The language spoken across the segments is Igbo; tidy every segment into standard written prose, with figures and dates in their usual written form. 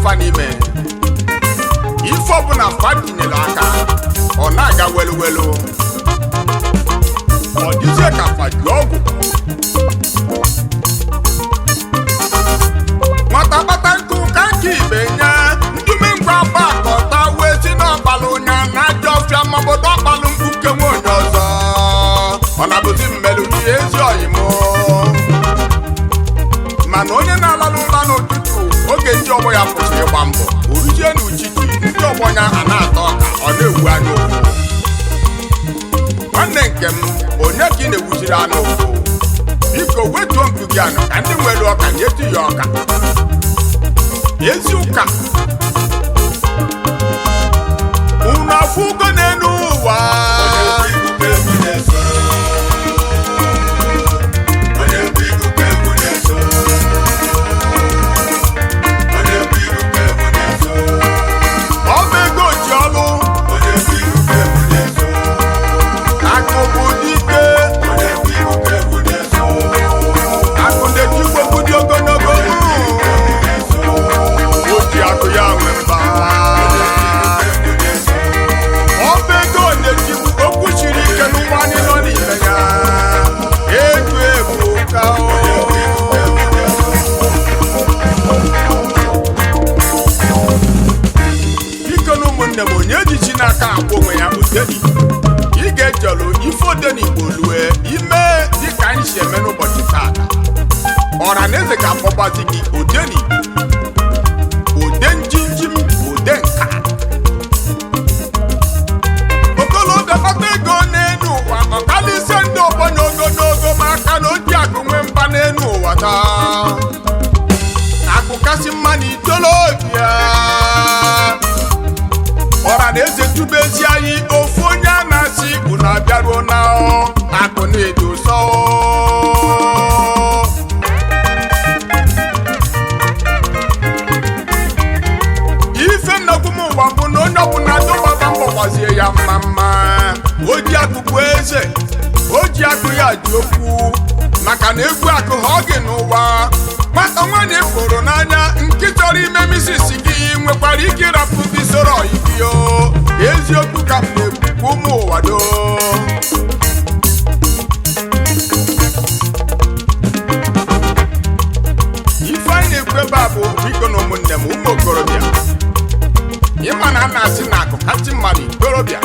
fa n'ime ife ọbụla fa tinyere aka ọ na-aga welu welu ọ dịzie ka fa ji ọgwụ nwata kpata nkụ ka nke ibe nya ndume ngwa gbakọta wee si n'ọkpalụ nya na ajọ ọfịa mabodo ọkpalụ mkpuke nwe onye ọzọ ọ na-abụzi mmelu n'ihe ezi oyimo mana onye na-alalụ ụra n'ụtụtụ oge ndị ọgbọ ya kwụsịrị ịgba mbọ oruzie n'uchichi ndị ọgbọ ya a na-ata ọka ọ na-ewu anya ofu nwanne nke m onye ka ị na-ewuziri anya ofu biko wetuo mkpu gị anụ ka ndị nwere ọka nyetụ ya ọka ezi ụka unu afụ ugo n'elu ụwa n'aka agwa onwe ya udeni ị ga-ejelu ife odeni Igbo lue ime dịka anyị si eme n'ụbọchị taata ọra na eze ga-akpọgbazi gị odeni ode njinjim ode nka okolobịa kpata ego n'elu ụwa ọkalịsie ndị ọgbọnya ogologo ma aka na oji akụ nwee mba n'elu ụwa taa akụ kasị mma na itolobịa ọra na eze tubezi anyị ofu onye a na-asị unu abịaruo na akụ na-edo ụsọ ife nnukwu m ụwa bụ na onye ọbụla dọgbaba mbọ gbazie ya mma mma o ji akụ bụ eze o ji akụ ya ji okwu maka na egwu akụ ha ọ gị n'ụwa nwata nwaanyị fụrụ n'anya nke chọrọ ime misisi gị nwekwara ike ịrapụ gị soro ibio eziokwu ka m na-ekwu ụmụ ụwa do ife anyị na-ekwu ebe a bụ biko na ụmụnne m ụmụ okorobịa ịma na a na-asị na akụ kachi mmadụ ikorobịa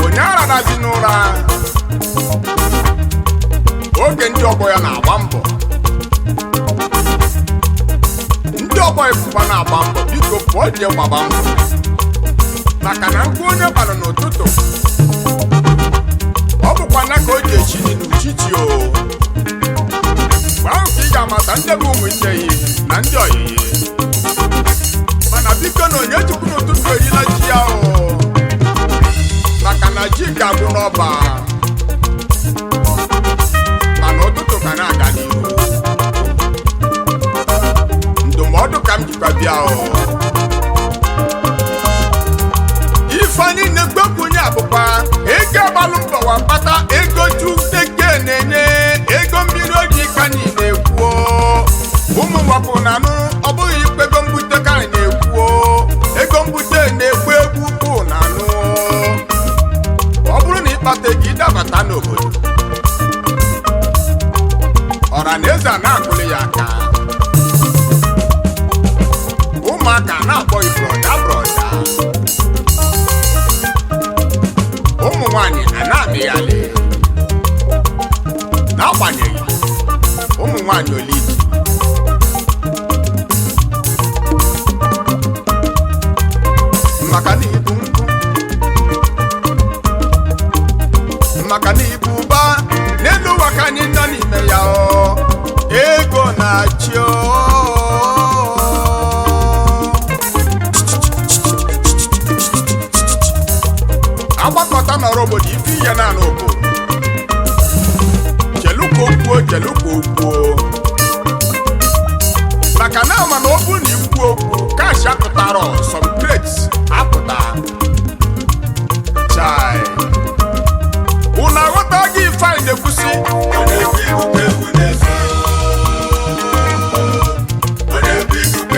onye ararazi n'ụra oge ndị ọgbọ ya na-agba mbọ ndị ọgbọ ifụkwa na-agba mbọ biko pụọ jee gbaba mbọ maka na nkwu onye gbara n'ụtụtụ ọ bụkwa na ka o ji echi n'uchichi o mgbe ahụ ka ị ga-amata ndị bụ ụmụnne yi na ndị oyiyi mana biko na onye chukwu n'ụtụtụ erila ji ya o maka na ji ga-agwụ n'ọba ụtụtụ ka na-aga n'ihu ndụmọdụ ka m jikwa bịa ifeanyị na-egbepụnye abụkwa ego agbalụ mbọ wa kpata ego Chukwu na-enye ego mmiri ojii ka anyị na-ekwuo ụmụ mwapụ na anụ ọ bụghị ego mbute ka anyị na-ekwuo ego mbute na-ekwu egwu ukwu na anụ ọ bụrụ na ịkpata ego ịdabata n'obodo ọra na eze a na-akụli ya aka ụmụaka na-akpọ brọda brọda ụmụ nwanyị a na-amịghali n'agbanyeghị ụmụ nwanyị oliji maka na ibu nkụ maka na ibu ụba n'elu ụwa ka anyị nọ n'ime ya ego na-achị agbakọta n'ọrụ obodo ife ihe na-anụ obodo cheluka okwuo cheluka okwuo maka na ama na ọ bụ na ikwu okwu kashi apụtara some crates apụta chai unu aghọta gị ife anyị na-ekwusi onye bụ igwu ka egwu na-eso onye bụ igwu ka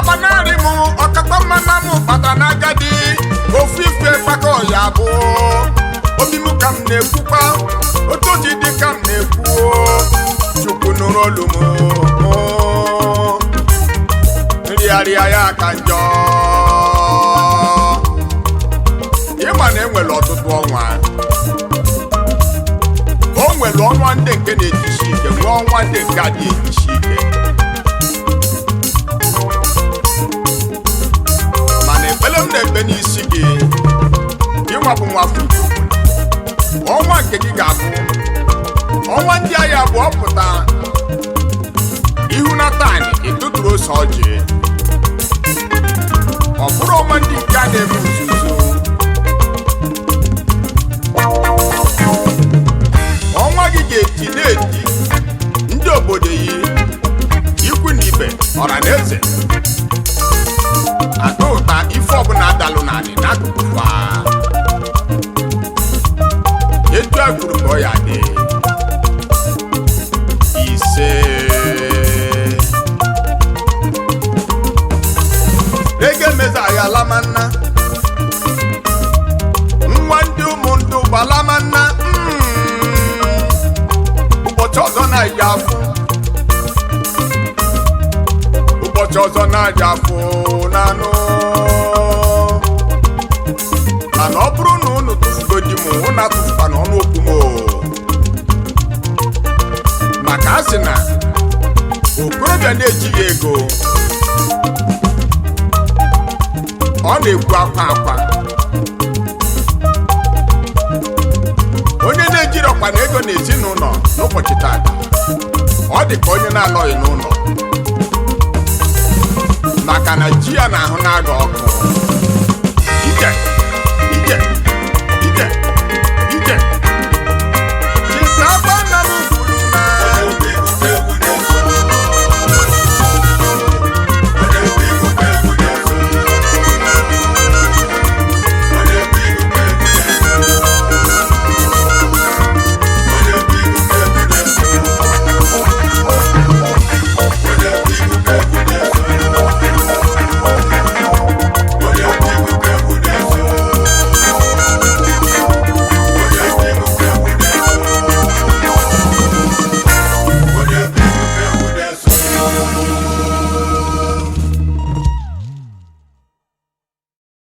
ọkpanarị m ọkakpa mmana m bata n'agadi ofu ife kpaka ọya bụ obi m ka m na-ekwukwa otu oji dị ka m na-ekwu chukwu nụrụ olu m nrigharịa ya ka njọ ịma na enwere ọtụtụ ọnwa o nwere ọnwa ndị nke na-ejisi ike nwee ọnwa ndị nke adị ejisi ike mana ekpere m na-ekpe n'isi gị ịnwapụ nwafọ ọnwa nke gị ga-abụ ọnwa ndị agha bụ ọpụta ihu na tani ịtụtụrụ ose ọjị ọ bụrụ ọnwa ndị nke a na-eme nzuzo ọnwa gị ga-eti na-eti ndị obodo yi ikwu na ibe ọra na eze atụ ụta ife ọbụla dalụ n'anị n'akụkụ fa etu a kwuru ka ọ ya dị ise ege meza ya alamanna nwa ndị ụmụndụ gbalamanna ụbọchị ọzọ na-aja afụ ụbọchị ọzọ na-aja afụ n'anụ mana ọ bụrụ na unu tụfugo di m unu atụfukwa n'ọnụ okwu m maka a sị na okorobịa na-ejighị ego ọ na-ekwu akwa akwa onye na-ejiri ọkwa na ego n'ezinụlọ n'ụbọchị tata ọ dị ka onye na-anọghị n'ụlọ maka na ji ya na-ahụ na-aga ọkụ